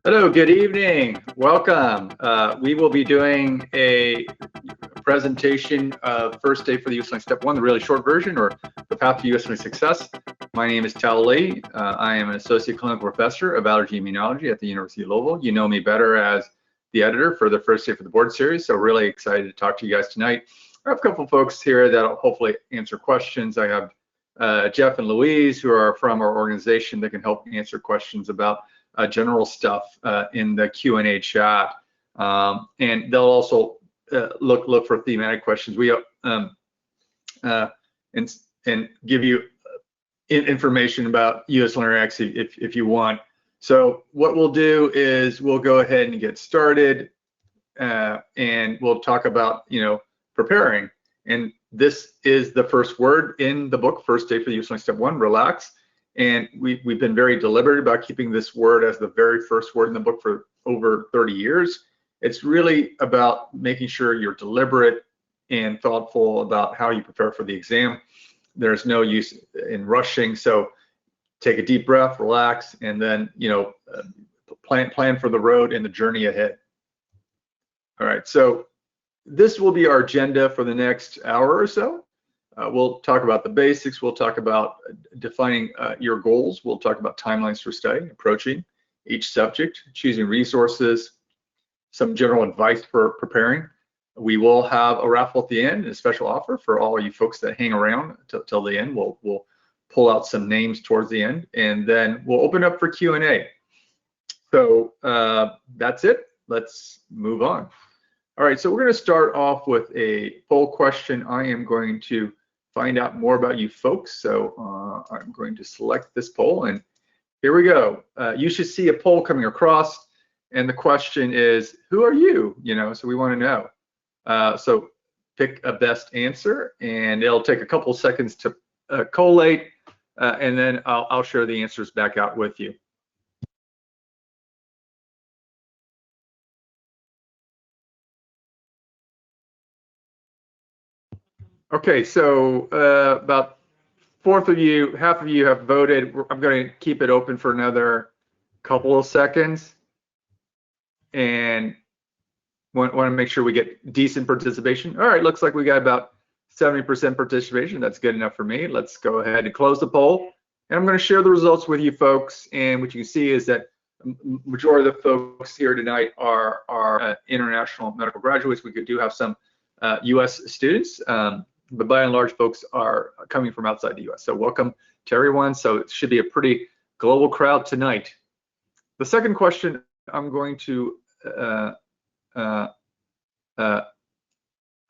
Hello, good evening. Welcome. We will be doing a presentation of first day for the USMLE Step 1, the really short version, or the path to USMLE success. My name is Tal Lee. I am an associate clinical professor of allergy immunology at the University of Louisville. You know me better as the editor for the first day for the board series, so really excited to talk to you guys tonight. I have a couple of folks here that'll hopefully answer questions. I have Jeff and Louise, who are from our organization, that can help answer questions about general stuff in the Q&A chat, and they'll also look for thematic questions. We and give you information about USMLE-Rx if you want. So what we'll do is we'll go ahead and get started, and we'll talk about preparing. And this is the first word in the book, First Day for the USMLE Step 1, relax. And we've been very deliberate about keeping this word as the very first word in the book for over 30 years. It's really about making sure you're deliberate and thoughtful about how you prepare for the exam. There's no use in rushing, so take a deep breath, relax, and then plan for the road and the journey ahead. All right, so this will be our agenda for the next hour or so. We'll talk about the basics. We'll talk about defining your goals. We'll talk about timelines for study, approaching each subject, choosing resources, some general advice for preparing. We will have a raffle at the end, a special offer for all of you folks that hang around till the end. We'll pull out some names towards the end, and then we'll open up for Q&A. So that's it. Let's move on. All right, so we're going to start off with a poll question. I am going to find out more about you folks. So I'm going to select this poll, and here we go. You should see a poll coming across, and the question is, who are you? So we want to know. So pick a best answer, and it'll take a couple seconds to collate, and then I'll share the answers back out with you. Okay, so about half of you have voted. I'm going to keep it open for another couple of seconds, and want to make sure we get decent participation. All right, looks like we got about 70% participation. That's good enough for me. Let's go ahead and close the poll, and I'm going to share the results with you folks. And what you can see is that majority of the folks here tonight are international medical graduates. We do have some U.S. students. But by and large, folks are coming from outside the US. So welcome to everyone. So it should be a pretty global crowd tonight. The second question I'm going to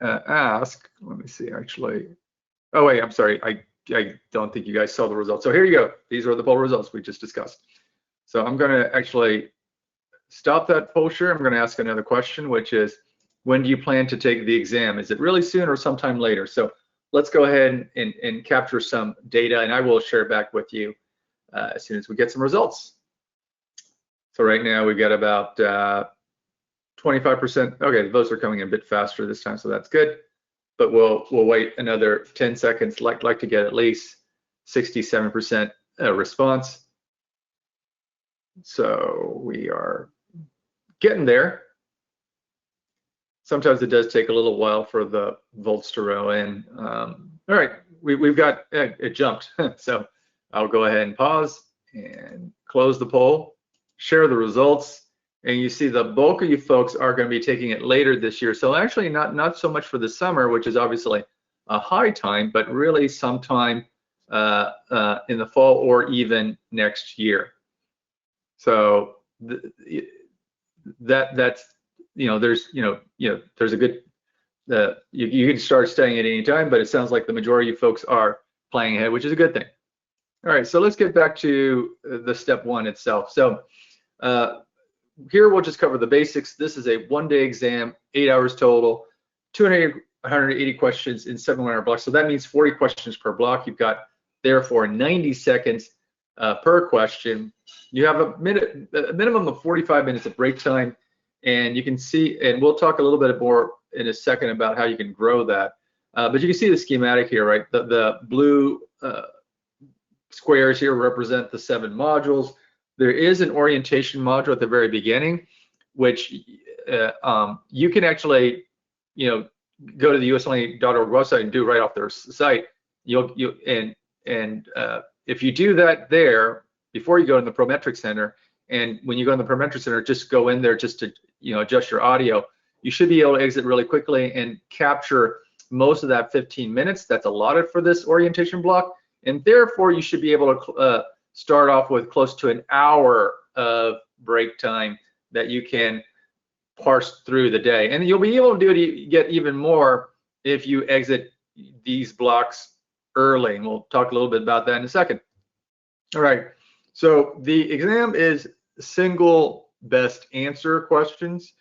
ask, let me see, actually. Oh wait, I'm sorry. I don't think you guys saw the results. So here you go. These are the poll results we just discussed. So I'm going to actually stop that poll share. I'm going to ask another question, which is, when do you plan to take the exam? Is it really soon or sometime later? So let's go ahead and capture some data, and I will share back with you as soon as we get some results. So right now we've got about 25%. Okay, the votes are coming in a bit faster this time, so that's good. But we'll wait another 10 seconds. Like to get at least 67% response. So we are getting there. Sometimes it does take a little while for the volts to roll in. All right, we've got, it jumped. So I'll go ahead and pause and close the poll, share the results, and you see the bulk of you folks are going to be taking it later this year. So actually not so much for the summer, which is obviously a high time, but really sometime in the fall or even next year. So that's there's there's a good you can start studying at any time, but it sounds like the majority of folks are planning ahead, which is a good thing. All right, so let's get back to the step 1 itself. So here we'll just cover the basics. This is a one-day exam, 8 hours total, 180 questions in 7 1-hour blocks. So that means 40 questions per block. You've got therefore 90 seconds per question. You have a minimum of 45 minutes of break time. And you can see, and we'll talk a little bit more in a second about how you can grow that. But you can see the schematic here, right? The blue squares here represent the 7 modules. There is an orientation module at the very beginning, which you can actually, go to the USMLE.org website and do right off their site. If you do that there before you go in the Prometric Center, and when you go in the Prometric Center, just go in there just to adjust your audio. You should be able to exit really quickly and capture most of that 15 minutes that's allotted for this orientation block, and therefore you should be able to start off with close to an hour of break time that you can parse through the day. And you'll be able to get even more if you exit these blocks early, and we'll talk a little bit about that in a second. All right, so the exam is single best answer questions.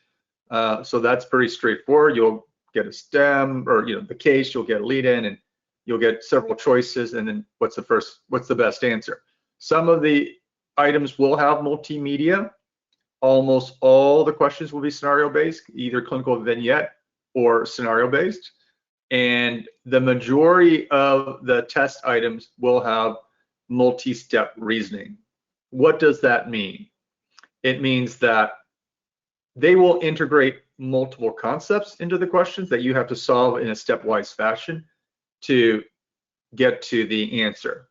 So that's pretty straightforward. You'll get a stem, or the case, you'll get a lead in, and you'll get several choices, and then what's the best answer. Some of the items will have multimedia. Almost all the questions will be scenario based, either clinical vignette or scenario based. And the majority of the test items will have multi-step reasoning. What does that mean? It means that they will integrate multiple concepts into the questions that you have to solve in a stepwise fashion to get to the answer.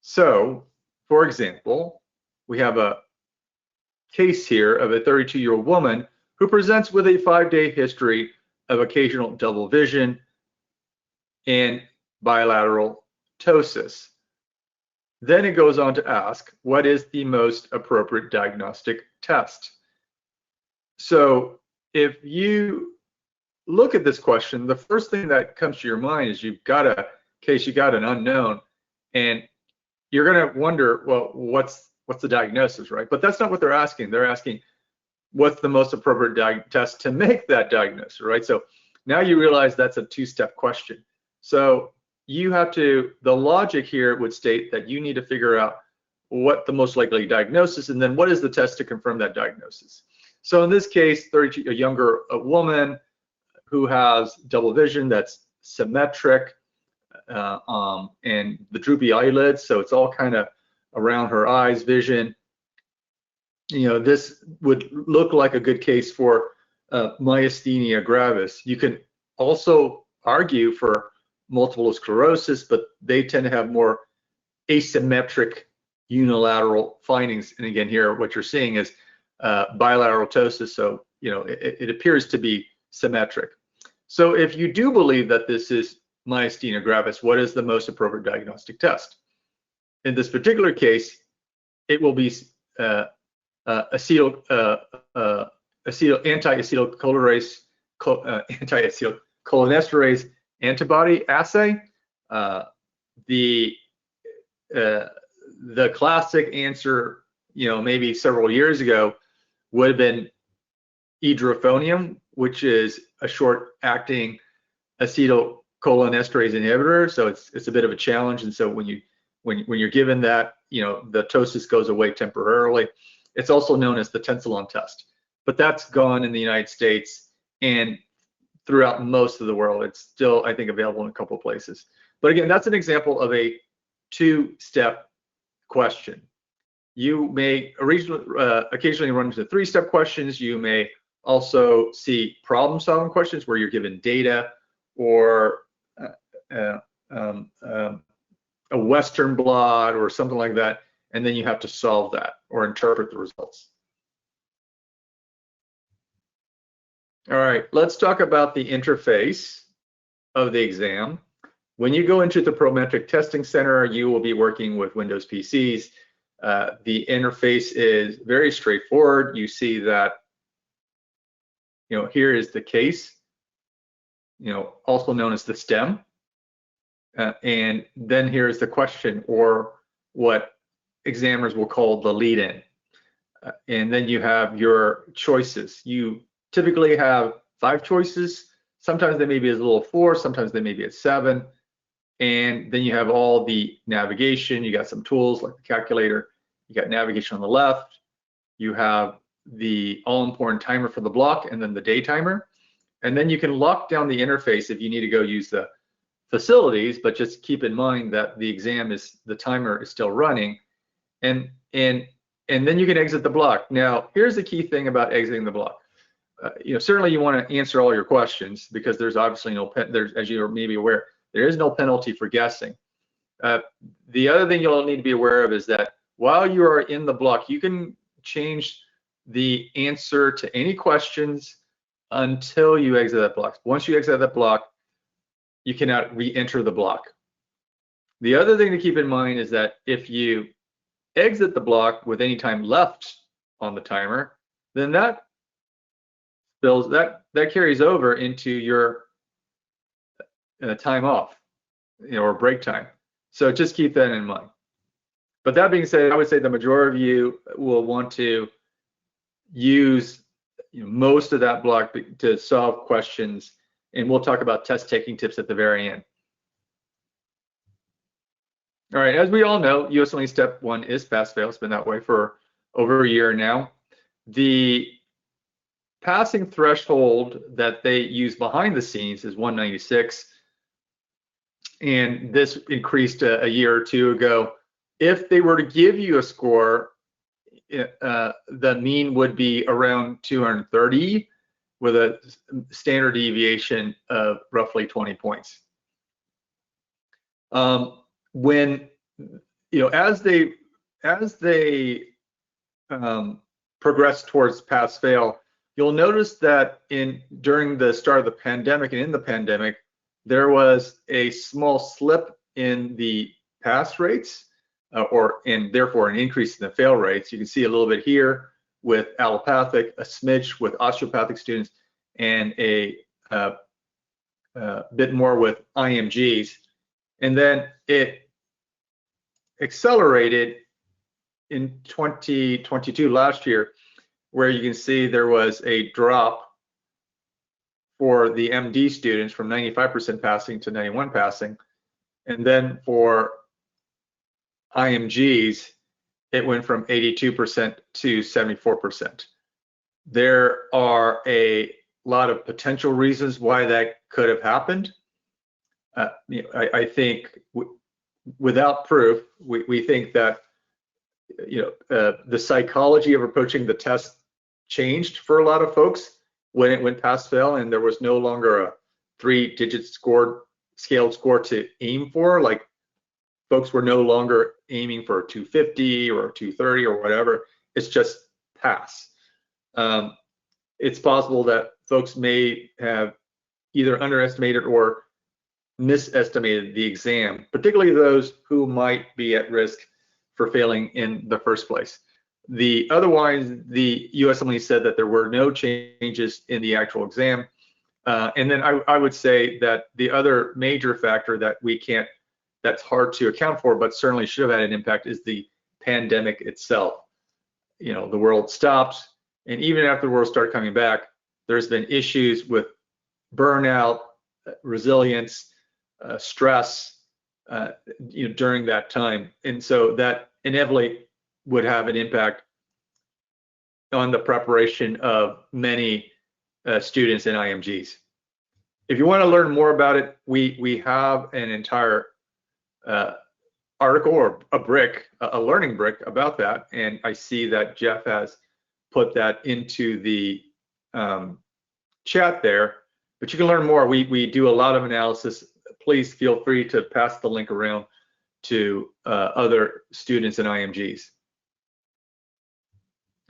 So, for example, we have a case here of a 32-year-old woman who presents with a 5-day history of occasional double vision and bilateral ptosis. Then it goes on to ask, what is the most appropriate diagnostic test? So if you look at this question, the first thing that comes to your mind is you've got a case, you got an unknown, and you're going to wonder, well, what's the diagnosis, right? But that's not what they're asking. They're asking, what's the most appropriate test to make that diagnosis, right? So now you realize that's a 2-step question. So you have to, the logic here would state that you need to figure out what the most likely diagnosis, and then what is the test to confirm that diagnosis. So in this case, a younger woman who has double vision that's symmetric, and the droopy eyelids, so it's all kind of around her eyes vision. This would look like a good case for myasthenia gravis. You can also argue for multiple sclerosis, but they tend to have more asymmetric unilateral findings. And again, here what you're seeing is bilateral ptosis, so it appears to be symmetric. So if you do believe that this is myasthenia gravis, what is the most appropriate diagnostic test? In this particular case, it will be anti-acetylcholinesterase antibody assay. The classic answer, maybe several years ago, would have been idurofonium, which is a short-acting acetylcholinesterase inhibitor. So it's a bit of a challenge, and so when you're given that, the ptosis goes away temporarily. It's also known as the tensilon test, but that's gone in the United States and throughout most of the world. It's still, I think, available in a couple of places. But again, that's an example of a 2-step question. You may occasionally run into 3-step questions. You may also see problem-solving questions where you're given data or a Western blot or something like that, and then you have to solve that or interpret the results. All right, let's talk about the interface of the exam. When you go into the Prometric Testing Center, you will be working with Windows PCs. The interface is very straightforward. You see that, here is the case, also known as the stem. And then here's the question, or what examiners will call the lead-in. And then you have your choices. You typically have 5 choices. Sometimes they may be as little as 4, sometimes they may be at 7. And then you have all the navigation. You got some tools like the calculator. You got navigation on the left. You have the all-important timer for the block, and then the day timer. And then you can lock down the interface if you need to go use the facilities, but just keep in mind that the timer is still running, and then you can exit the block. Now, here's the key thing about exiting the block. Certainly you want to answer all your questions, because there's obviously as you are maybe aware, there is no penalty for guessing. The other thing you'll need to be aware of is that while you are in the block, you can change the answer to any questions until you exit that block. Once you exit that block, you cannot re-enter the block. The other thing to keep in mind is that if you exit the block with any time left on the timer, then that carries over into your time off, or break time. So just keep that in mind. But that being said, I would say the majority of you will want to use most of that block to solve questions, and we'll talk about test taking tips at the very end. All right, as we all know, USMLE Step 1 is pass-fail. It's been that way for over a year now. The passing threshold that they use behind the scenes is 196, and this increased a year or two ago. If they were to give you a score, the mean would be around 230 with a standard deviation of roughly 20 points. When as they progress towards pass-fail, you'll notice that during the start of the pandemic and in the pandemic, there was a small slip in the pass rates, and therefore an increase in the fail rates. You can see a little bit here with allopathic, a smidge with osteopathic students, and a bit more with IMGs. And then it accelerated in 2022, last year, where you can see there was a drop for the MD students from 95% passing to 91 passing. And then for IMGs, it went from 82% to 74%. There are a lot of potential reasons why that could have happened. I think without proof, we think that the psychology of approaching the test changed for a lot of folks when it went pass-fail, and there was no longer a 3-digit scaled score to aim for. Like, folks were no longer aiming for a 250 or a 230 or whatever. It's just pass. It's possible that folks may have either underestimated or misestimated the exam, particularly those who might be at risk for failing in the first place. Otherwise, the USMLE said that there were no changes in the actual exam. And then I would say that the other major factor that's hard to account for, but certainly should have had an impact, is the pandemic itself. The world stopped, and even after the world started coming back, there's been issues with burnout, resilience, stress, during that time. And so that inevitably would have an impact on the preparation of many students in IMGs. If you want to learn more about it, we have an entire article or a learning brick about that, and I see that Jeff has put that into the chat there. But you can learn more. We do a lot of analysis. Please feel free to pass the link around to other students in IMGs.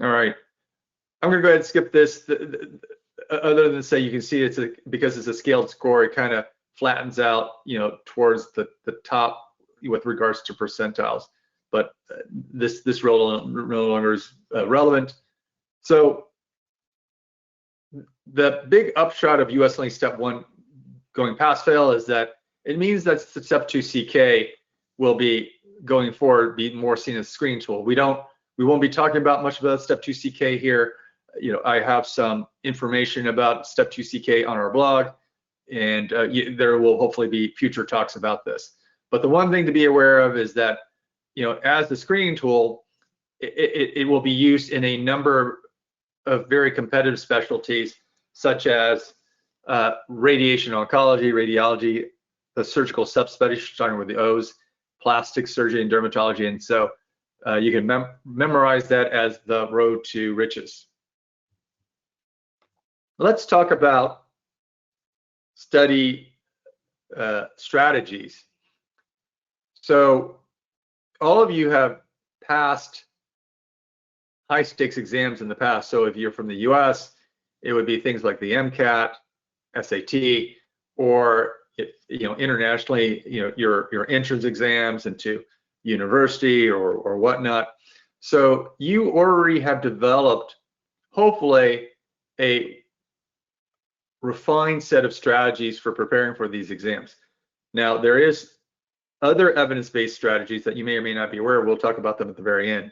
All right, I'm going to go ahead and skip this. Other than say, you can see because it's a scaled score, it kind of flattens out, towards the top with regards to percentiles. But this no longer is relevant. So the big upshot of USMLE Step 1 going pass-fail is that it means that Step 2 CK will be going forward, be more seen as a screening tool. We won't be talking about much about Step 2 CK here. I have some information about Step 2 CK on our blog, and there will hopefully be future talks about this. But the one thing to be aware of is that, as the screening tool, it will be used in a number of very competitive specialties, such as radiation oncology, radiology, the surgical subspecialty, starting with the O's, plastic surgery and dermatology. And so you can memorize that as the road to riches. Let's talk about study strategies. So all of you have passed high stakes exams in the past. So if you're from the US, it would be things like the MCAT, SAT, or internationally, your entrance exams into university or whatnot. So you already have developed, hopefully, a refined set of strategies for preparing for these exams. Now, there is other evidence-based strategies that you may or may not be aware of. We'll talk about them at the very end.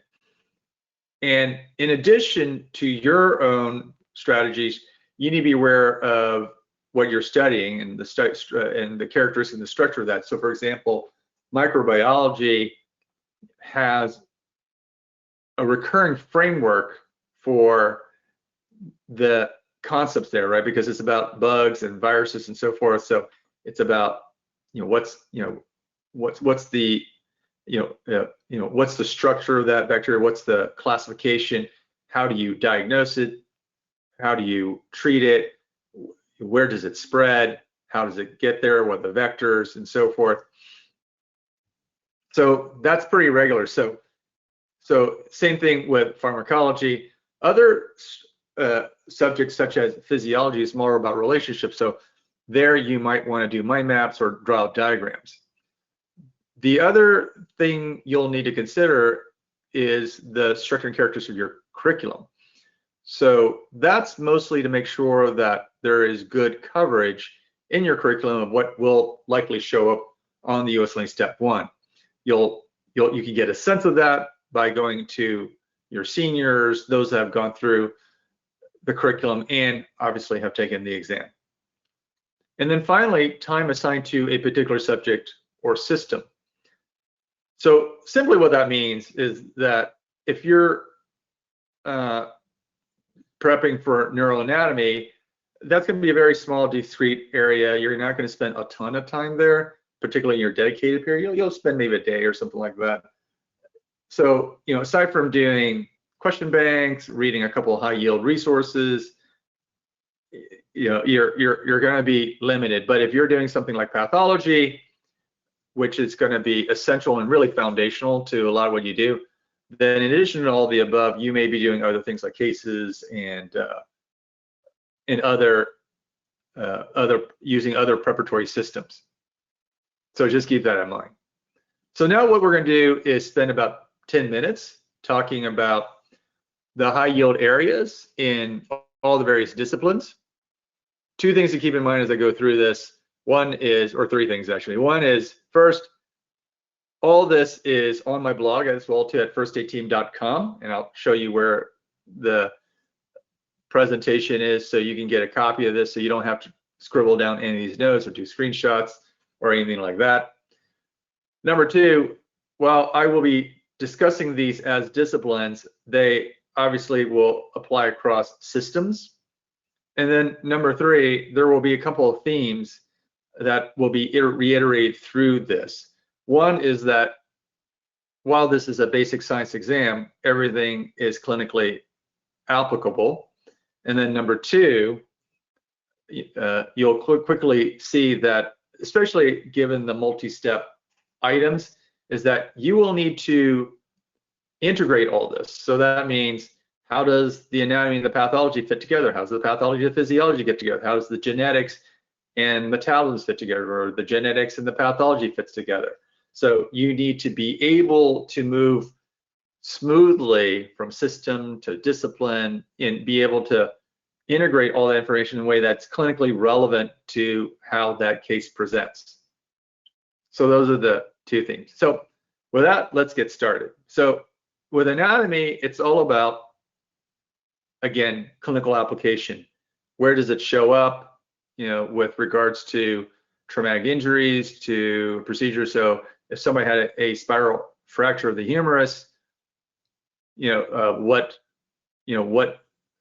And in addition to your own strategies, you need to be aware of what you're studying and the characteristics and the structure of that. So, for example, microbiology has a recurring framework for the concepts there, right? Because it's about bugs and viruses and so forth. So it's about what's the what's the structure of that bacteria, what's the classification, how do you diagnose it, how do you treat it, where does it spread, how does it get there, what are the vectors and so forth. So that's pretty regular. So same thing with pharmacology. Other subjects such as physiology is more about relationships. So there you might want to do mind maps or draw out diagrams. The other thing you'll need to consider is the structure and characteristics of your curriculum. So that's mostly to make sure that there is good coverage in your curriculum of what will likely show up on the USMLE Step 1. You can get a sense of that by going to your seniors, those that have gone through the curriculum and obviously have taken the exam. And then finally, time assigned to a particular subject or system. So simply what that means is that if you're prepping for neuroanatomy, that's going to be a very small, discrete area. You're not going to spend a ton of time there, particularly in your dedicated period. You'll spend maybe a day or something like that. So, aside from doing question banks, reading a couple of high yield resources, you're going to be limited. But if you're doing something like pathology, which is going to be essential and really foundational to a lot of what you do, then in addition to all the above, you may be doing other things like cases and using other preparatory systems. So just keep that in mind. So now what we're going to do is spend about 10 minutes talking about the high yield areas in all the various disciplines. Two things to keep in mind as I go through this. One is, or three things actually. One is, first, all this is on my blog as well too at firstaidteam.com, and I'll show you where the presentation is so you can get a copy of this so you don't have to scribble down any of these notes or do screenshots or anything like that. Number two, while I will be discussing these as disciplines, they obviously will apply across systems. And then number three, there will be a couple of themes that will be reiterated through this. One is that while this is a basic science exam, everything is clinically applicable. And then number two, you'll quickly see that, especially given the multi-step items, is that you will need to integrate all this. So that means, how does the anatomy and the pathology fit together? How does the pathology and the physiology get together? How does the genetics and metabolism fit together, or the genetics and the pathology fits together? So you need to be able to move smoothly from system to discipline and be able to integrate all that information in a way that's clinically relevant to how that case presents. So those are the two things. So with that, let's get started. So with anatomy, it's all about, again, clinical application. Where does it show up, with regards to traumatic injuries, to procedures? So if somebody had a spiral fracture of the humerus, what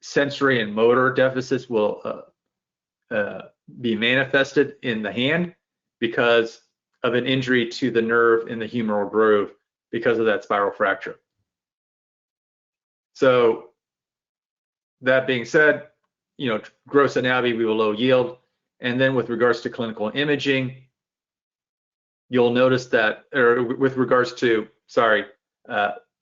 sensory and motor deficits will be manifested in the hand, because of an injury to the nerve in the humeral groove because of that spiral fracture. So that being said, gross anatomy, we will low yield. And then with regards to clinical imaging, you'll notice that, or with regards to,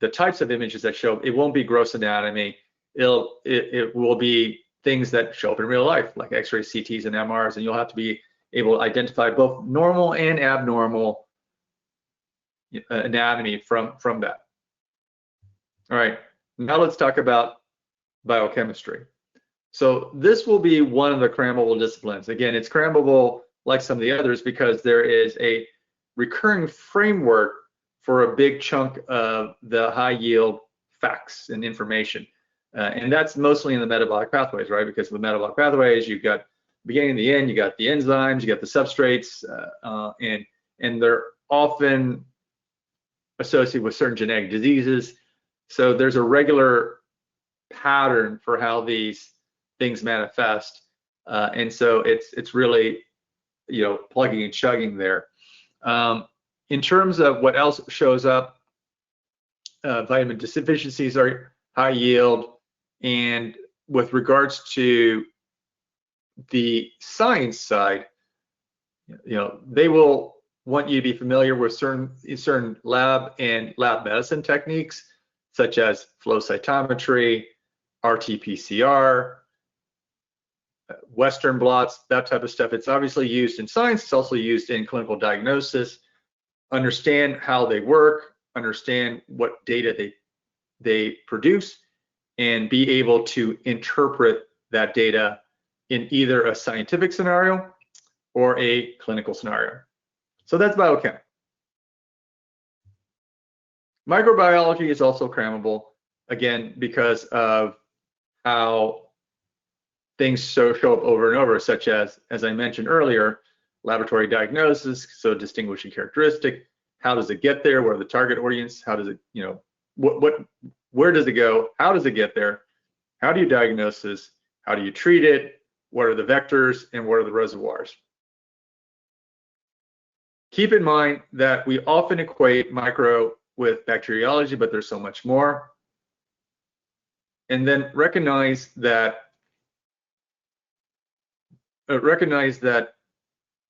the types of images that show, it won't be gross anatomy. It will be things that show up in real life, like X-rays, CTs, and MRs, and you'll have to be able to identify both normal and abnormal anatomy from that. All right, now let's talk about biochemistry. So this will be one of the crammable disciplines. Again, it's crammable like some of the others because there is a recurring framework for a big chunk of the high yield facts and information. And that's mostly in the metabolic pathways, right? Because the metabolic pathways, you've got the beginning and the end, you got the enzymes, you got the substrates, and they're often associated with certain genetic diseases. So there's a regular pattern for how these things manifest, and so it's really plugging and chugging there. In terms of what else shows up, vitamin deficiencies are high yield, and with regards to the science side, they will want you to be familiar with certain lab and lab medicine techniques such as flow cytometry, RT-PCR, Western blots, that type of stuff. It's obviously used in science. It's also used in clinical diagnosis. Understand how they work, understand what data they produce, and be able to interpret that data in either a scientific scenario or a clinical scenario. So that's biochem. Microbiology is also crammable, again, because of how things show up over and over, such as I mentioned earlier, laboratory diagnosis, so distinguishing characteristic, how does it get there, what are the target audience, how does it, where does it go, how does it get there, how do you diagnose this, how do you treat it, what are the vectors, and what are the reservoirs. Keep in mind that we often equate micro with bacteriology, but there's so much more. And then recognize that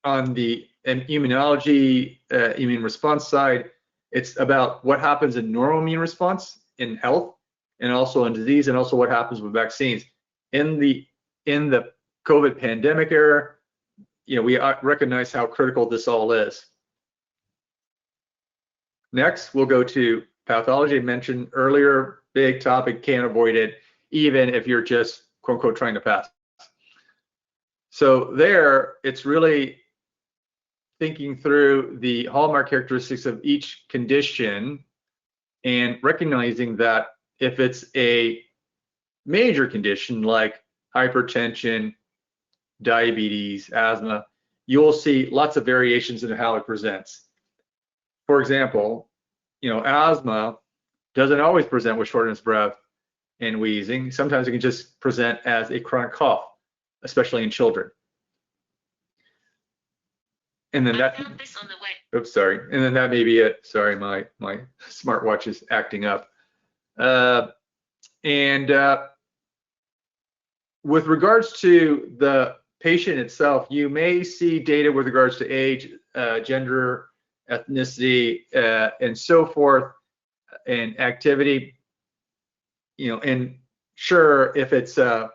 on the immunology, immune response side, it's about what happens in normal immune response in health, and also in disease, and also what happens with vaccines. In the COVID pandemic era, we recognize how critical this all is. Next, we'll go to pathology. I mentioned earlier, big topic, can't avoid it, even if you're just quote unquote trying to pass. So there, it's really thinking through the hallmark characteristics of each condition and recognizing that if it's a major condition like hypertension, diabetes, asthma, you'll see lots of variations in how it presents. For example, asthma doesn't always present with shortness of breath and wheezing. Sometimes it can just present as a chronic cough, especially in children. And then that, oops, sorry. And then that may be it. Sorry, my smartwatch is acting up. With regards to the patient itself, you may see data with regards to age, gender, ethnicity, and so forth, and activity. And sure, if it's a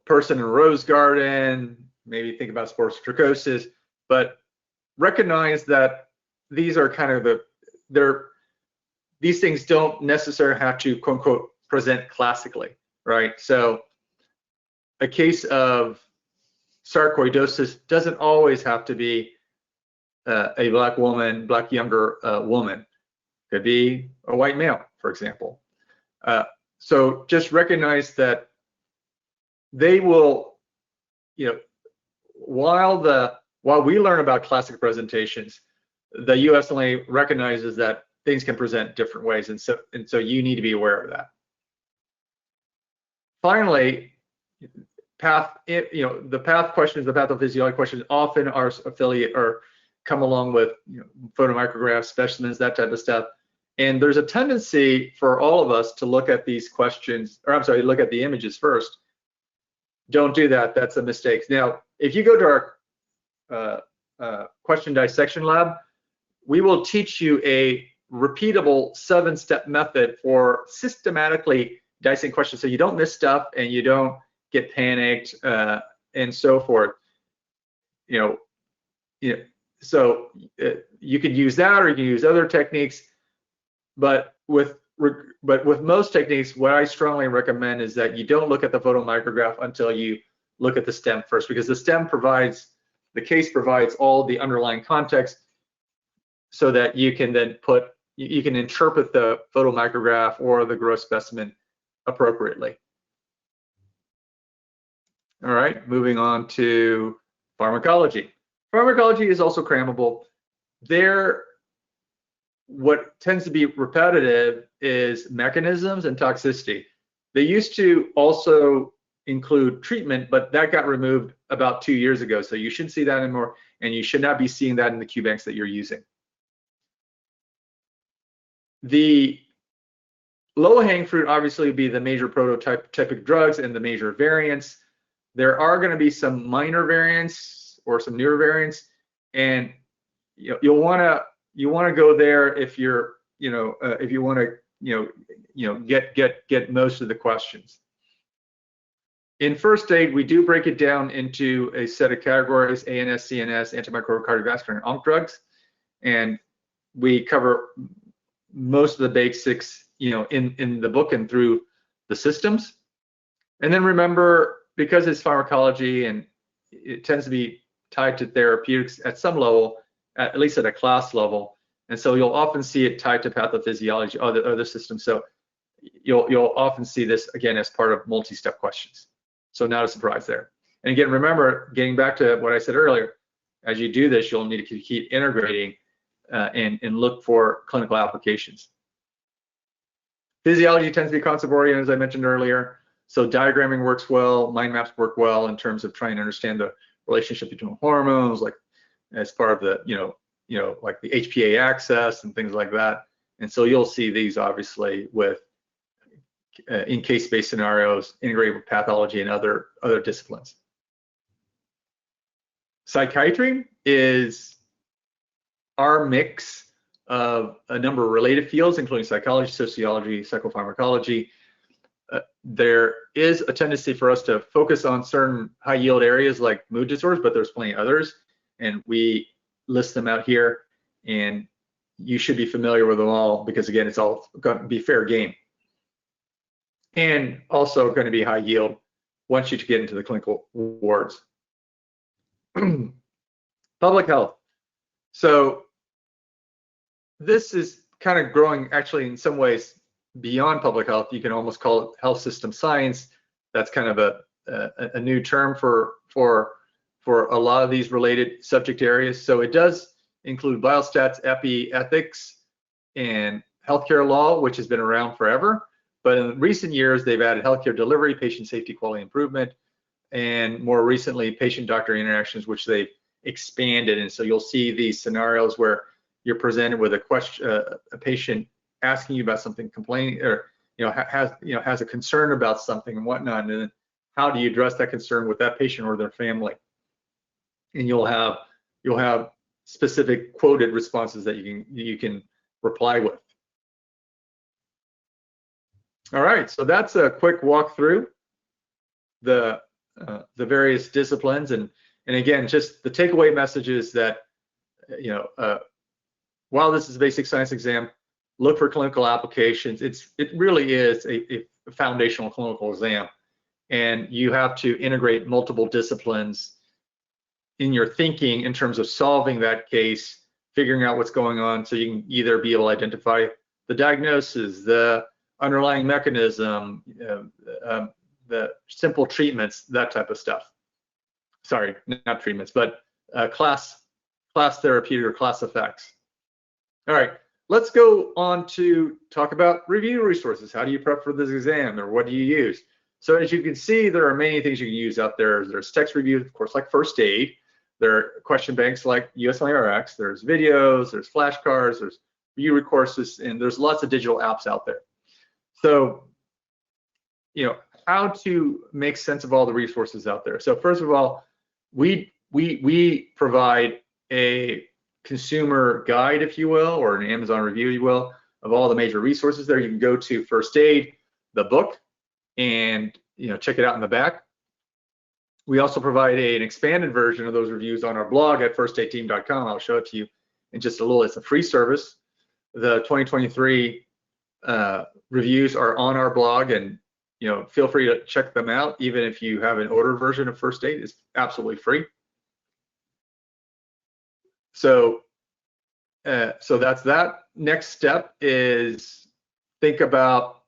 person in a rose garden, maybe think about sports trichosis, but recognize that these are kind of these things don't necessarily have to quote unquote present classically, right? So a case of sarcoidosis doesn't always have to be a black younger woman. Could be a white male, for example. So just recognize that they will, while we learn about classic presentations, the USMLE recognizes that things can present different ways, and so you need to be aware of that. Finally, the path questions, the pathophysiology questions often are come along with photomicrographs, specimens, that type of stuff. And there's a tendency for all of us to look at these questions, or I'm sorry, look at the images first. Don't do that. That's a mistake. Now, if you go to our question dissection lab, we will teach you a repeatable 7-step method for systematically dicing questions, so you don't miss stuff and you don't get panicked and so forth. So you could use that, or you can use other techniques. But with most techniques, what I strongly recommend is that you don't look at the photomicrograph until you look at the stem first, because the stem provides, the case provides all the underlying context, so that you can then you can interpret the photomicrograph or the gross specimen appropriately. All right, moving on to pharmacology. Pharmacology is also crammable. What tends to be repetitive is mechanisms and toxicity. They used to also include treatment, but that got removed about 2 years ago. So you shouldn't see that anymore, and you should not be seeing that in the QBanks that you're using. The low-hanging fruit obviously would be the major prototypic drugs and the major variants. There are going to be some minor variants or some newer variants, and you'll want to go there if you're if you want to get most of the questions. In first aid, we do break it down into a set of categories: ANS, CNS, antimicrobial, cardiovascular, and onc drugs, and we cover most of the basics in the book and through the systems. And then remember, because it's pharmacology and it tends to be tied to therapeutics at some level, at least at a class level, and so you'll often see it tied to pathophysiology, other systems. So you'll often see this again as part of multi-step questions. So not a surprise there. And again, remember, getting back to what I said earlier, as you do this, you'll need to keep integrating and look for clinical applications. Physiology tends to be concept-oriented, as I mentioned earlier. So diagramming works well, mind maps work well in terms of trying to understand the relationship between hormones, like as part of the, like the HPA axis and things like that. And so you'll see these obviously with in case-based scenarios, integrated with pathology and other disciplines. Psychiatry is our mix of a number of related fields, including psychology, sociology, psychopharmacology. There is a tendency for us to focus on certain high-yield areas like mood disorders, but there's plenty of others, and we list them out here, and you should be familiar with them all because, again, it's all going to be fair game. And also going to be high yield once you get into the clinical wards. Public health. So this is kind of growing actually in some ways beyond public health. You can almost call it health system science. That's kind of a new term for a lot of these related subject areas. So it does include biostats, epi, ethics, and healthcare law, which has been around forever. But in recent years, they've added healthcare delivery, patient safety, quality improvement, and more recently, patient-doctor interactions, which they've expanded. And so you'll see these scenarios where you're presented with a question, a patient asking you about something, complaining, or has a concern about something and whatnot, and then how do you address that concern with that patient or their family? And you'll have specific quoted responses that you can reply with. All right, so that's a quick walk through the various disciplines, and again, just the takeaway message is that while this is a basic science exam, look for clinical applications. It really is a foundational clinical exam, and you have to integrate multiple disciplines in your thinking in terms of solving that case, figuring out what's going on, so you can either be able to identify the diagnosis, the underlying mechanism, the simple treatments, that type of stuff. Sorry, not treatments, but class therapeutic or class effects. All right, let's go on to talk about review resources. How do you prep for this exam, or what do you use? So as you can see, there are many things you can use out there. There's text reviews, of course, like first aid. There are question banks like USMLE-Rx. There's videos, there's flashcards, there's review courses, and there's lots of digital apps out there. So, how to make sense of all the resources out there. So first of all, we provide a consumer guide, if you will, or an Amazon review, if you will, of all the major resources there. You can go to First Aid, the book, and check it out in the back. We also provide an expanded version of those reviews on our blog at firstaidteam.com. I'll show it to you in just a little. It's a free service. The 2023 reviews are on our blog, and feel free to check them out. Even if you have an ordered version of First Aid, it's absolutely free. So that's that. Next step is think about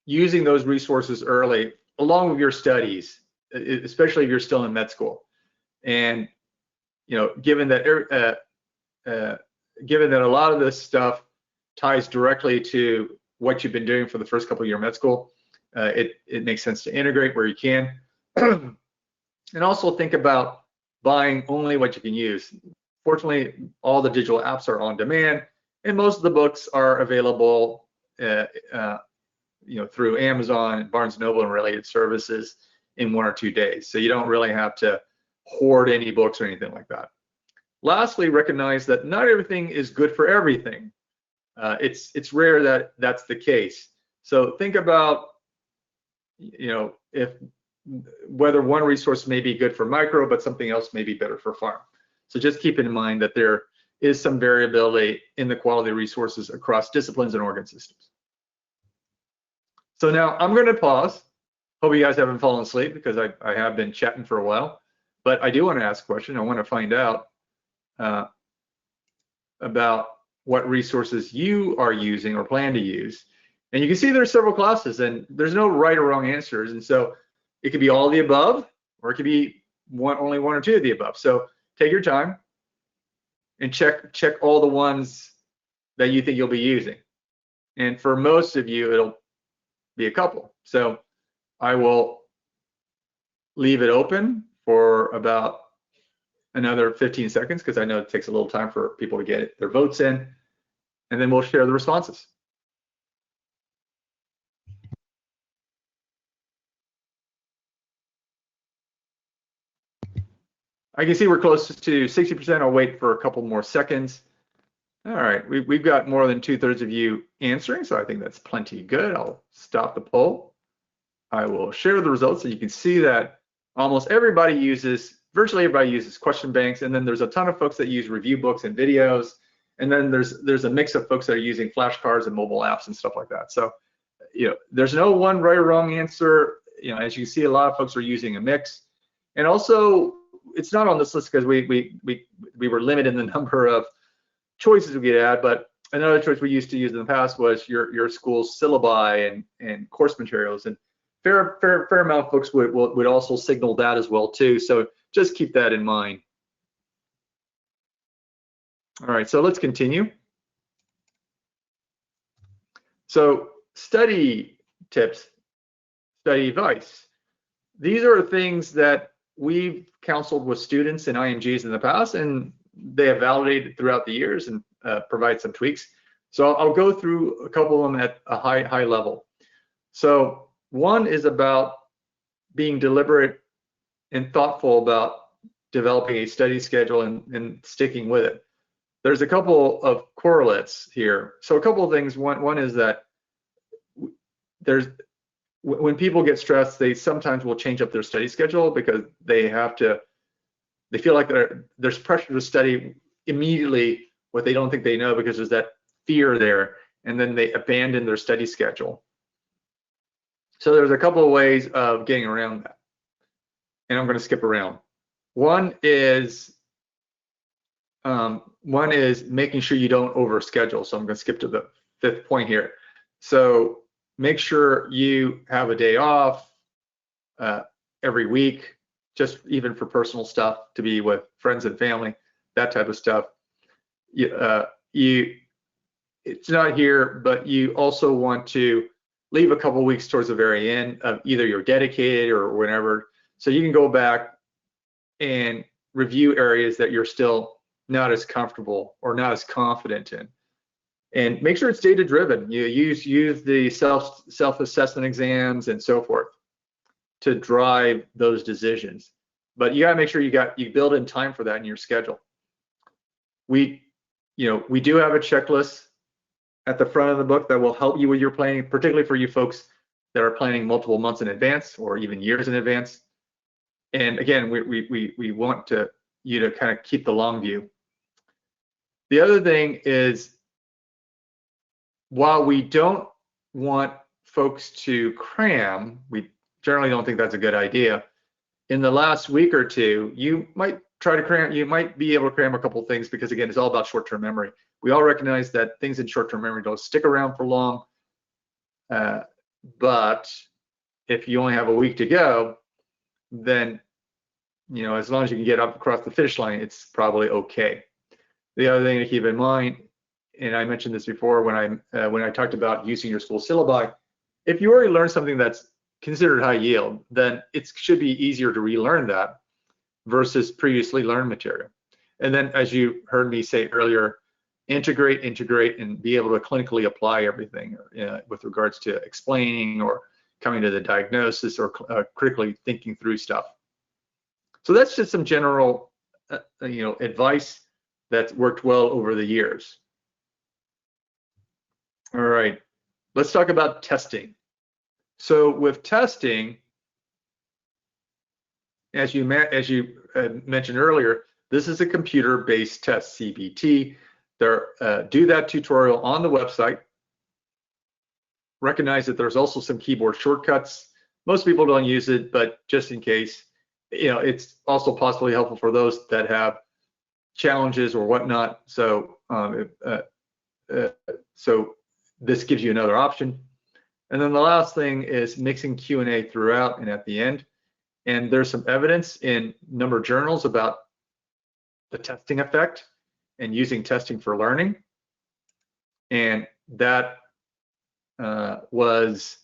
using those resources early, along with your studies, especially if you're still in med school. And given that a lot of this stuff ties directly to what you've been doing for the first couple of years of med school, it makes sense to integrate where you can. And also think about buying only what you can use. Fortunately, all the digital apps are on demand, and most of the books are available through Amazon, Barnes & Noble, and related services in 1 or 2 days. So you don't really have to hoard any books or anything like that. Lastly, recognize that not everything is good for everything. It's rare that that's the case. So think about whether one resource may be good for micro, but something else may be better for farm. So just keep in mind that there is some variability in the quality of resources across disciplines and organ systems. So now I'm going to pause. Hope you guys haven't fallen asleep, because I have been chatting for a while. But I do want to ask a question. I want to find out about what resources you are using or plan to use. And you can see there's several classes, and there's no right or wrong answers. And so it could be all of the above, or it could be only 1 or 2 of the above. So take your time and check all the ones that you think you'll be using. And for most of you, it'll be a couple. So I will leave it open for about another 15 seconds, because I know it takes a little time for people to get their votes in, and then we'll share the responses. I can see we're close to 60%. I'll wait for a couple more seconds. All right, we've got more than 2/3 of you answering, so I think that's plenty good. I'll stop the poll. I will share the results, so you can see that almost everybody virtually everybody uses question banks, and then there's a ton of folks that use review books and videos, and then there's a mix of folks that are using flashcards and mobile apps and stuff like that. So there's no one right or wrong answer. As you can see, a lot of folks are using a mix. And also, it's not on this list because we were limited in the number of choices we could add, but another choice we used to use in the past was your school's syllabi and course materials, and fair amount of folks would also signal that as well too. So just keep that in mind. All right, so let's continue. So study tips, study advice. These are things that we've counseled with students and IMGs in the past, and they have validated throughout the years and provide some tweaks. So I'll go through a couple of them at a high level. So one is about being deliberate and thoughtful about developing a study schedule and sticking with it. There's a couple of correlates here. So a couple of things. One is that when people get stressed, they sometimes will change up their study schedule because they feel like there's pressure to study immediately what they don't think they know, because there's that fear there, and then they abandon their study schedule. So there's a couple of ways of getting around that, and I'm going to skip around. One is making sure you don't overschedule. So I'm going to skip to the 5th point here. So make sure you have a day off every week, just even for personal stuff, to be with friends and family, that type of stuff. It's not here, but you also want to leave a couple weeks towards the very end of either your dedicated or whenever, so you can go back and review areas that you're still not as comfortable or not as confident in. And make sure it's data driven. You use the self-assessment exams and so forth to drive those decisions. But you got to make sure you build in time for that in your schedule. We do have a checklist at the front of the book that will help you with your planning, particularly for you folks that are planning multiple months in advance or even years in advance. And again, we want you to kind of keep the long view. The other thing is, while we don't want folks to cram, we generally don't think that's a good idea. In the last week or two, you might try to cram, you might be able to cram a couple of things, because again, it's all about short-term memory. We all recognize that things in short-term memory don't stick around for long, but if you only have a week to go, then as long as you can get up across the finish line, it's probably okay. The other thing to keep in mind, and I mentioned this before when I talked about using your school syllabi, if you already learned something that's considered high yield, then it should be easier to relearn that versus previously learned material. And then, as you heard me say earlier, integrate, and be able to clinically apply everything with regards to explaining or coming to the diagnosis or critically thinking through stuff. So that's just some general advice that's worked well over the years. All right, let's talk about testing. So with testing, as you mentioned earlier, this is a computer-based test, CBT. Do that tutorial on the website. Recognize that there's also some keyboard shortcuts. Most people don't use it, but just in case, it's also possibly helpful for those that have challenges or whatnot. So, so this gives you another option. And then the last thing is mixing Q&A throughout and at the end. And there's some evidence in a number of journals about the testing effect and using testing for learning. And that was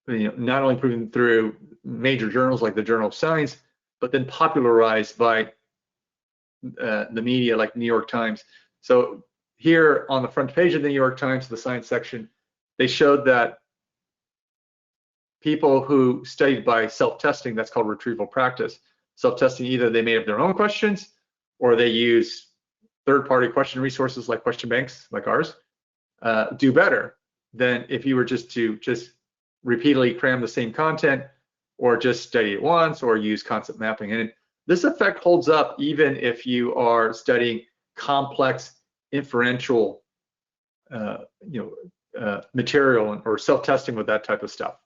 not only proven through major journals like the Journal of Science, but then popularized by the media like New York Times. So here on the front page of the New York Times, the science section, they showed that people who studied by self-testing, that's called retrieval practice. Self-testing, either they made up their own questions or they use third-party question resources like question banks like ours, do better than if you were just repeatedly cram the same content or just study it once or use concept mapping. And this effect holds up even if you are studying complex inferential material or self-testing with that type of stuff.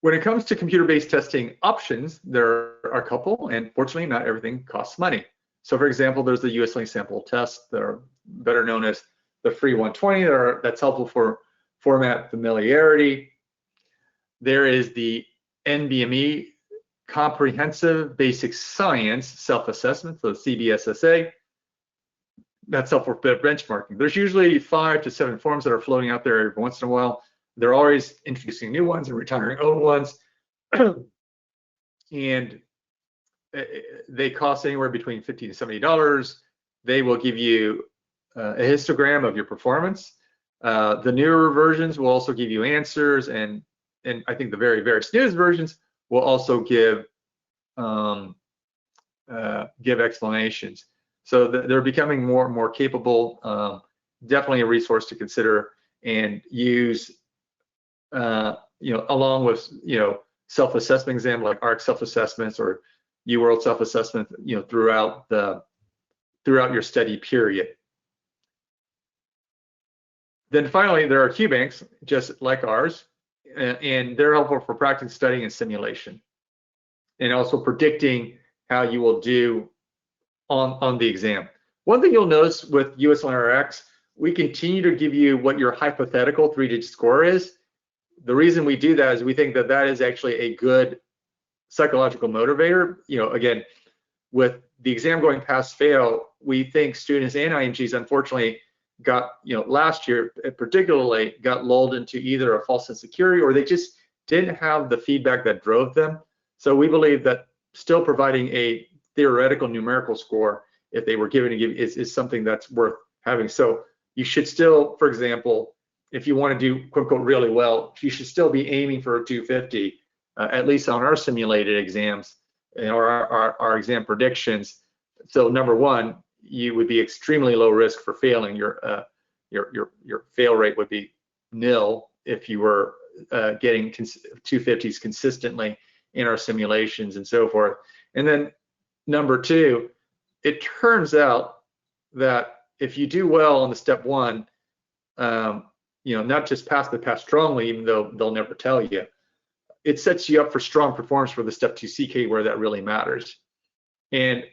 When it comes to computer-based testing options, there are a couple, and fortunately not everything costs money. So for example, there's the USMLE sample test that are better known as the free 120 that's helpful for format familiarity. There is the NBME Comprehensive Basic Science Self-Assessment, so CBSSA. That's helpful for benchmarking. There's usually 5 to 7 forms that are floating out there every once in a while. They're always introducing new ones and retiring old ones. And they cost anywhere between $50 to $70. They will give you a histogram of your performance. The newer versions will also give you answers, and I think the very newest versions will also give explanations. So they're becoming more and more capable. Definitely a resource to consider and use, along with self-assessment exam like Rx self-assessments or UWorld self-assessment, throughout your study period. Then finally, there are Q banks, just like ours, and they're helpful for practice studying and simulation, and also predicting how you will do on the exam. One thing you'll notice with USMLE-Rx, we continue to give you what your hypothetical 3-digit score is. The reason we do that is we think that that is actually a good psychological motivator. Again, with the exam going pass fail, we think students and IMGs unfortunately got, last year particularly, got lulled into either a false insecurity or they just didn't have the feedback that drove them. So we believe that still providing a theoretical numerical score, if they were given to give, is something that's worth having. So you should still, for example, if you want to do quote unquote really well, you should still be aiming for a 250, at least on our simulated exams or our exam predictions. So number one, you would be extremely low risk for failing. Your fail rate would be nil if you were getting 250s consistently in our simulations and so forth. And then number two, it turns out that if you do well on the step one, not just pass, but pass strongly, even though they'll never tell you, it sets you up for strong performance for the step 2 CK where that really matters. And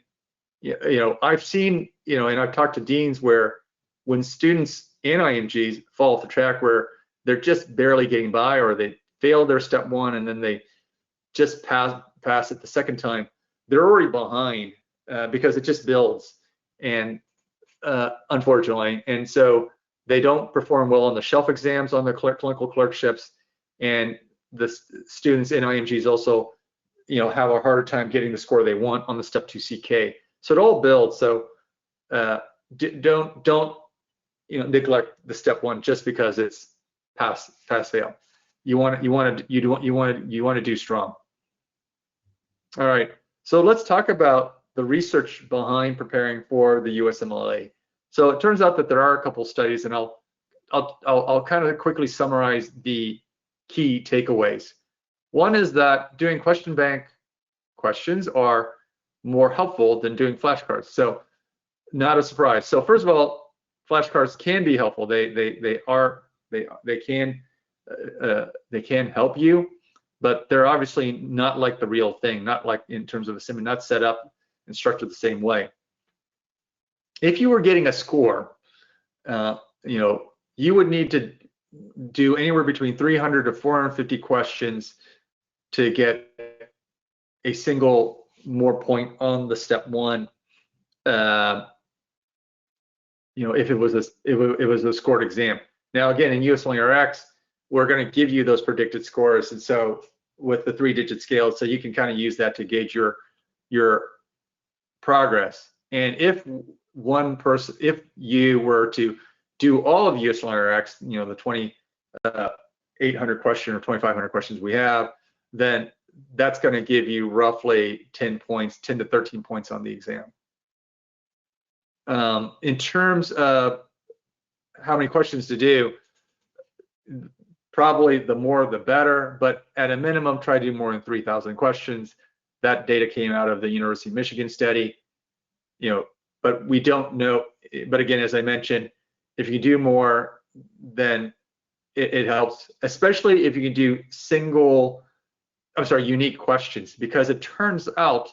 I've seen, and I've talked to deans where when students in IMGs fall off the track where they're just barely getting by, or they failed their step one and then they just pass it the second time, they're already behind because it just builds, and unfortunately, and so they don't perform well on the shelf exams on their clinical clerkships, and the students in IMGs also, have a harder time getting the score they want on the step 2 CK. So it all builds. So don't neglect the step one just because it's pass fail. You want to do strong. All right. So let's talk about the research behind preparing for the USMLE. So it turns out that there are a couple studies, and I'll kind of quickly summarize the key takeaways. One is that doing question bank questions are more helpful than doing flashcards. So not a surprise. So first of all, flashcards can be helpful. They can help you, but they're obviously not like the real thing, not like in terms of a sim, not set up and structured the same way. If you were getting a score, you would need to do anywhere between 300 to 450 questions to get a single more point on the step one. If it was a scored exam. Now again, in USMLE-Rx, we're going to give you those predicted scores, and so with the 3-digit scale, so you can kind of use that to gauge your progress. And if you were to do all of USMLE-Rx, the 2,800 question or 2,500 questions we have, then that's going to give you roughly 10 to 13 points on the exam. In terms of how many questions to do, probably the more the better, but at a minimum, try to do more than 3,000 questions. That data came out of the University of Michigan study, but we don't know. But again, as I mentioned, if you do more, then it helps, especially if you can do unique questions, because it turns out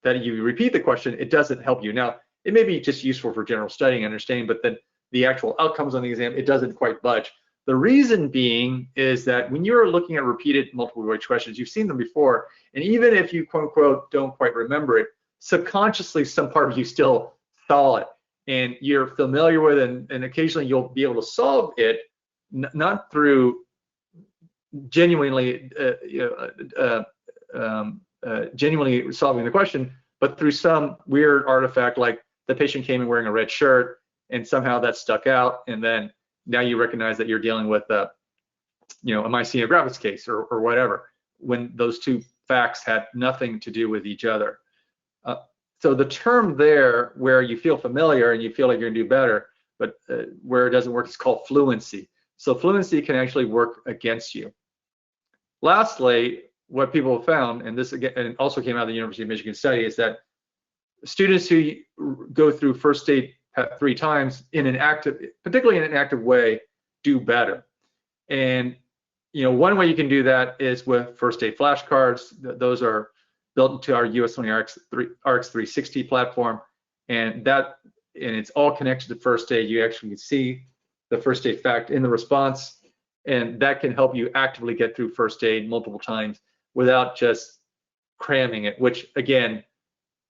that if you repeat the question, it doesn't help you. Now, it may be just useful for general studying, understanding, but then the actual outcomes on the exam, it doesn't quite budge. The reason being is that when you're looking at repeated multiple choice questions, you've seen them before, and even if you quote unquote don't quite remember it, subconsciously some part of you still saw it, and you're familiar with it, and occasionally you'll be able to solve it, not through genuinely solving the question, but through some weird artifact, like the patient came in wearing a red shirt and somehow that stuck out, and then now you recognize that you're dealing with a myasthenia gravis case or whatever, when those two facts had nothing to do with each other. So the term there where you feel familiar and you feel like you're gonna do better, but where it doesn't work is called fluency. So fluency can actually work against you. Lastly, what people have found, and this again, and also came out of the University of Michigan study, is that students who go through first aid 3 times particularly in an active way, do better. And one way you can do that is with first aid flashcards. Those are built into our USMLE-Rx 360 platform, and it's all connected to first aid. You actually can see the first aid fact in the response, and that can help you actively get through first aid multiple times without just cramming it, which again,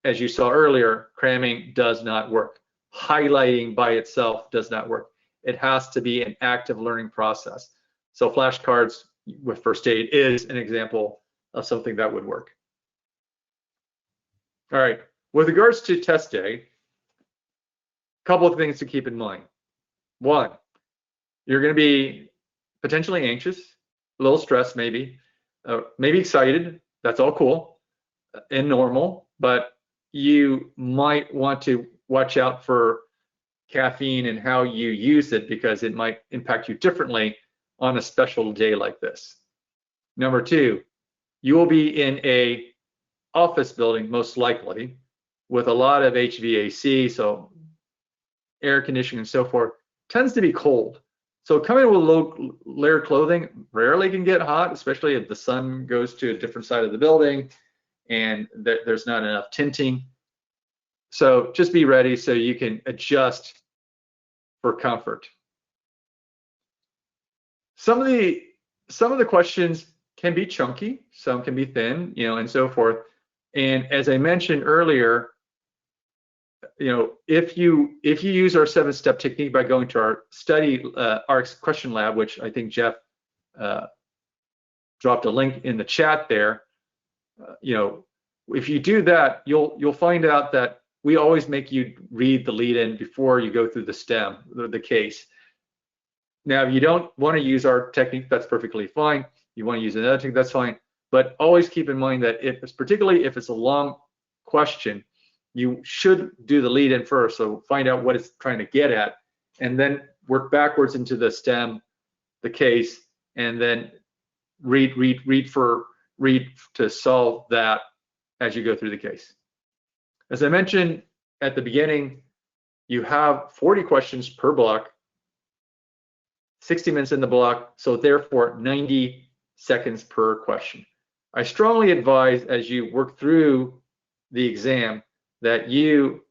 as you saw earlier, cramming does not work. Highlighting by itself does not work. It has to be an active learning process. So flashcards with first aid is an example of something that would work. All right, with regards to test day, a couple of things to keep in mind. One, you're going to be potentially anxious, a little stressed maybe, maybe excited. That's all cool and normal, but you might want to watch out for caffeine and how you use it because it might impact you differently on a special day like this. Number two, you will be in a office building most likely with a lot of HVAC, so air conditioning and so forth, tends to be cold. So coming with low layered clothing rarely can get hot, especially if the sun goes to a different side of the building and there's not enough tinting. So just be ready so you can adjust for comfort. Some of the questions can be chunky, some can be thin, and so forth. And as I mentioned earlier, if you use our 7-step technique by going to our study Rx question lab, which I think Jeff dropped a link in the chat there, if you do that, you'll find out that we always make you read the lead-in before you go through the STEM, the case. Now, if you don't want to use our technique, that's perfectly fine. You want to use another technique, that's fine. But always keep in mind that particularly if it's a long question, you should do the lead-in first, so find out what it's trying to get at, and then work backwards into the STEM, the case, and then read to solve that as you go through the case. As I mentioned at the beginning, you have 40 questions per block, 60 minutes in the block, so therefore 90 seconds per question. I strongly advise as you work through the exam that you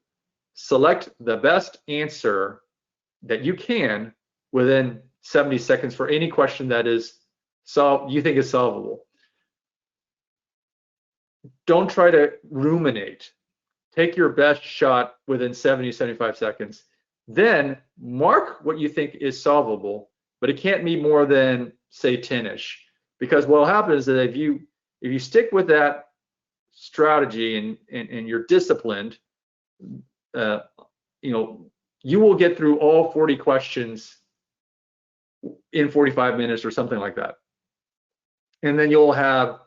select the best answer that you can within 70 seconds for any question that you think is solvable. Don't try to ruminate. Take your best shot within 70, 75 seconds. Then mark what you think is solvable, but it can't be more than, say, 10-ish. Because what will happen is that if you stick with that strategy and you're disciplined, you will get through all 40 questions in 45 minutes or something like that. And then you'll have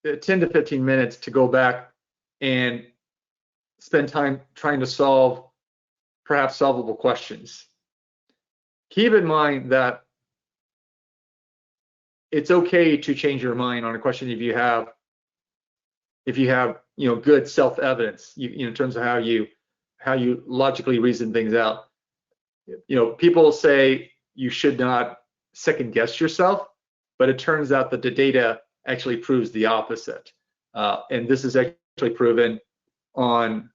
10 to 15 minutes to go back and spend time trying to solve perhaps solvable questions. Keep in mind that it's okay to change your mind on a question if you have good self-evidence in terms of how you logically reason things out. People say you should not second guess yourself, but it turns out that the data actually proves the opposite. And this is actually proven on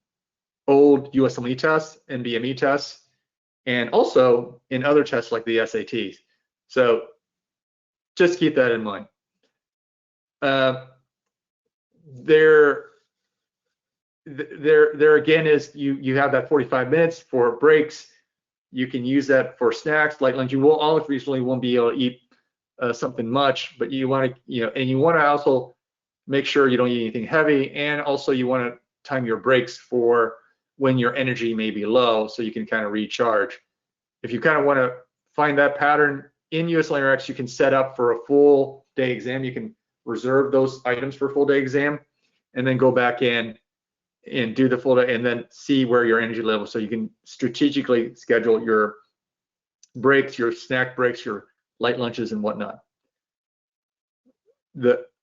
old USMLE tests and BME tests, and also in other tests like the SATs. So just keep that in mind. There again is you have that 45 minutes for breaks. You can use that for snacks, light lunch. You will obviously won't be able to eat something much, but you want to and you want to also make sure you don't eat anything heavy, and also you want to time your breaks for when your energy may be low, so you can kind of recharge. If you kind of want to find that pattern in USMLE-Rx, you can set up for a full day exam. You can reserve those items for a full day exam, and then go back in and do the full day, and then see where your energy level, so you can strategically schedule your breaks, your snack breaks, your light lunches and whatnot.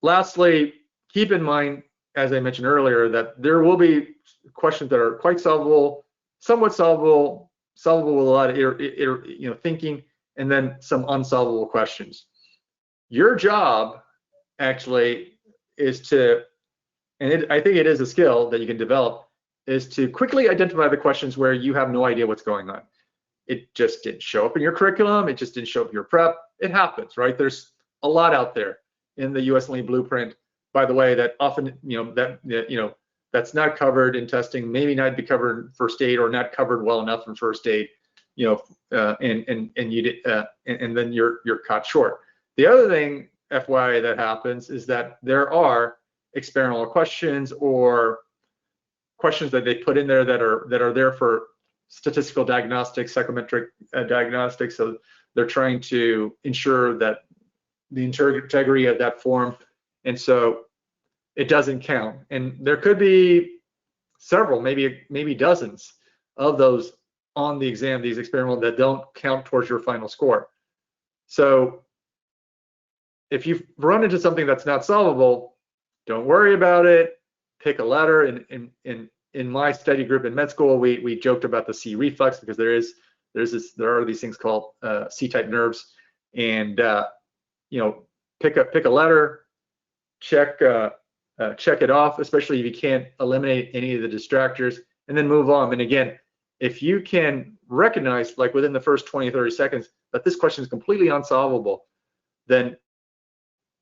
Lastly, keep in mind, as I mentioned earlier, that there will be questions that are quite solvable, somewhat solvable with a lot of thinking, and then some unsolvable questions. Your job actually is to, and I think it is a skill that you can develop, is to quickly identify the questions where you have no idea what's going on. It just didn't show up in your curriculum. It just didn't show up in your prep. It happens, right? There's a lot out there in the USMLE blueprint, by the way, that often, that's not covered in testing, maybe not be covered in first aid, or not covered well enough in first aid, and then you're caught short. The other thing, FYI, that happens is that there are experimental questions or questions that they put in there that are there for statistical diagnostics, psychometric diagnostics. So they're trying to ensure that the integrity of that form, and so it doesn't count. And there could be several, maybe dozens of those on the exam, these experimental, that don't count towards your final score. So if you've run into something that's not solvable, don't worry about it. Pick a letter. In my study group in med school, we joked about the C reflux, because there are these things called C-type nerves, and you know, pick a letter, check it off, especially if you can't eliminate any of the distractors, and then move on. And again, if you can recognize, like within the first 20 or 30 seconds, that this question is completely unsolvable, then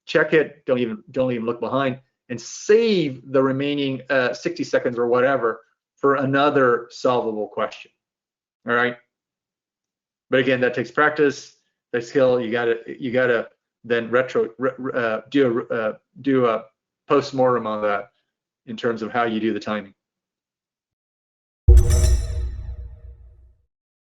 check it, don't even look behind, and save the remaining 60 seconds or whatever for another solvable question. All right. But again, that takes practice, that skill. You gotta then do a post-mortem on that in terms of how you do the timing.